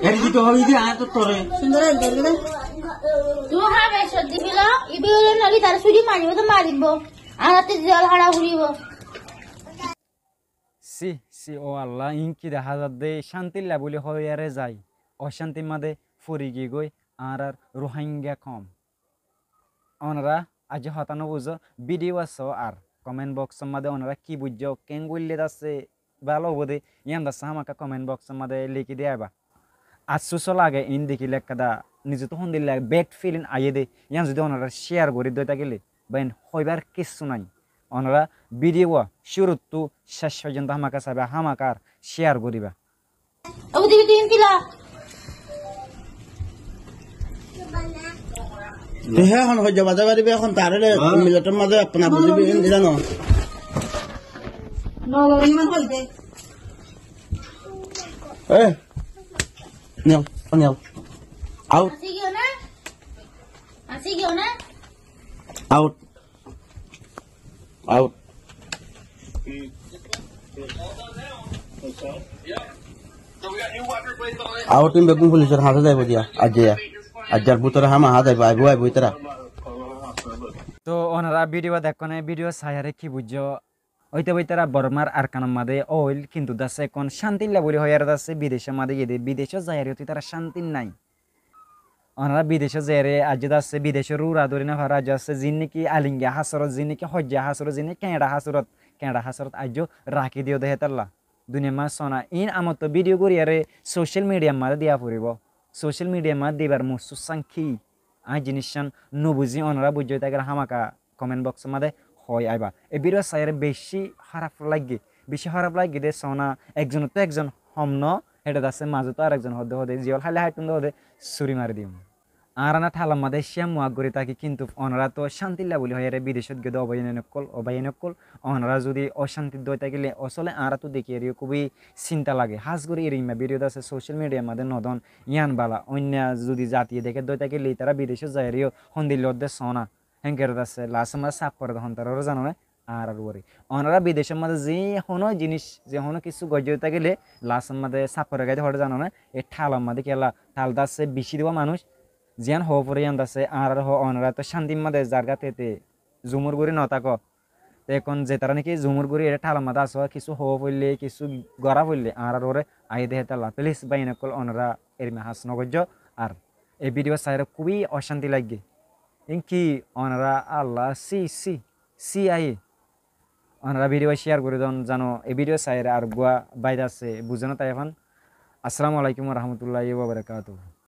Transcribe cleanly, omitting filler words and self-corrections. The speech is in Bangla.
এর কি তো হই দি আয় তো তোরে সুন্দর একদম তুমি খাবে সর্দি ফিল ইবি হলে নলি তার সুজি মারিব তো মারিব আর হাতে জল হাড়া ঘুরিব সি সি ও আল্লাহ ইনকি দেখা যাচ্ছে শান্তির লাবলি হইয়ারে যাই অশান্তির মাঝে ফুরি গিয়ে গই আর রোহিঙ্গা কম ওনারা আজ হতানো বুঝো ভিডিও আছো আর কমেন্ট বক্সের মাঝে ওনারা কি বুঝছো কেন বললে যাচ্ছে ভালো বোধে ইয়ান দাচ্ছে আমাকে কমেন্ট বক্সের মাঝে লিখে দেবা আশ্চর্য লাগে ইন দেখি লেখাদা নিজে তখন দিলে ব্যাড ফিলিং আইয়ে দে ইয়ান যদি ওনারা শেয়ার করে দইতা গেলে বেন হইবার কিছু নাই ওনারা ভিডিও শুরু তো শেষ পর্যন্ত আমাকে চাইবা হামাকার শেয়ার করিবা ও দিবি তুই কিলা হ্যাঁ এখন হয়ে যাবা যাবে এখন তারে মিলটের মাঝে আপনা বুঝবি জানো নগরিমান হইতে এ নিও নিও আউট আসি গিও না আউট আউট আউট টিম বেগুন পুলিশের হাতে যাইব দিয়া আজার বুতরে হামা হাত যাইব আইব আইব ইতরা তো ওনারা ভিডিও দেখো না ভিডিও সায়ারে কি বুঝছো ওইতে বইতারা বর্মার আরকানের মাঝে অইল কিন্তু দাসে এখন শান্তি লাবলি হইয়ার দাসে বিদেশের মাঝে গিয়ে বিদেশে যাইয়ারে তুই তারা শান্তি নাই ওনারা বিদেশে যাইয়ারে আজ দাসে বিদেশের রুরা ধরে না ভাড়া আজ আছে যিনি নাকি আলিঙ্গা হাসরত যিনি নাকি হজ্জা হাসরত যিনি কেঁড়া হাসরত আজ রাখি দিও দেহে তাল্লা দুনিয়া মাছ সোনা ইন আমার তো ভিডিও করি আরে সোশ্যাল মিডিয়ার মাঝে দিয়া ফুরিব সোশ্যাল মিডিয়ার মাঝে দিবার মুসু সাংখি আই জিনিস নুবুঝি ওনারা বুঝে তাকে হামাকা কমেন্ট বক্সের মাঝে হয় আইবা এই ভিডিও সাইরে বেশি খারাপ লাগে দে সোনা একজন তো একজন হমন হেঁটে যাচ্ছে মাঝে তো আর একজন হদে জিওল খালি হাইটুন হদে ছুরি মারি দিম আর না ঠালার মাঝে শ্যাম মুয়াক করে থাকি কিন্তু ওনারা তো শান্তিল্লা বলি হয় বিদেশত গিয়ে অবায়নকল ওনারা যদি অশান্তি দই থাকিলে আসলে আরা তো দেখি এরিও খুবই চিন্তা লাগে হাজ করে এরিমা ভিডিও আছে সোশ্যাল মিডিয়ার মাঝে নদন ইয়ান বালা অন্য যদি জাতীয় দেখে দই থাকিলে তারা বিদেশে যায় এরিও হন্দিল সোনা হেঙ্কের আছে লাস্ট মাঝে সাফ করে তখন তারা জানো না আর ওরে ওনারা বিদেশের মাঝে যে কোনো জিনিস যে কোনো কিছু গজে থাকিলে লাস্টের মাঝে সাফ করে গাইতে হরে জানো না এই ঠালার মাঝে খেলা ঠাল দাসে বেশি দেওয়া মানুষ জিয়ান হো পরে ইয়ান দাসে আর ওনারা তো শান্তির মাঝে জায়গাতে জুমুর গুড়ি নতাক এখন যে তারা নাকি জুমুর গুড়ি এটা ঠালার মাঝে আসো কিছু হো পড়লে কিছু গড়া পড়লে আর ওরে আই দেহে তালা প্লিজ বাইনকল ওনারা এরমে হাস নগজ আর এই ভিডিও সাইরে খুবই অশান্তি লাগে কি ওনারা আল্লাহ সি আই ওনারা ভিডিও শেয়ার করে দেন জানো এই ভিডিও সাইরে আর গুয়া বাইরে আছে বুঝে না তাই এখন আসসালামু আলাইকুম রহমতুল্লাহি ওয়া বারাকাতুহু।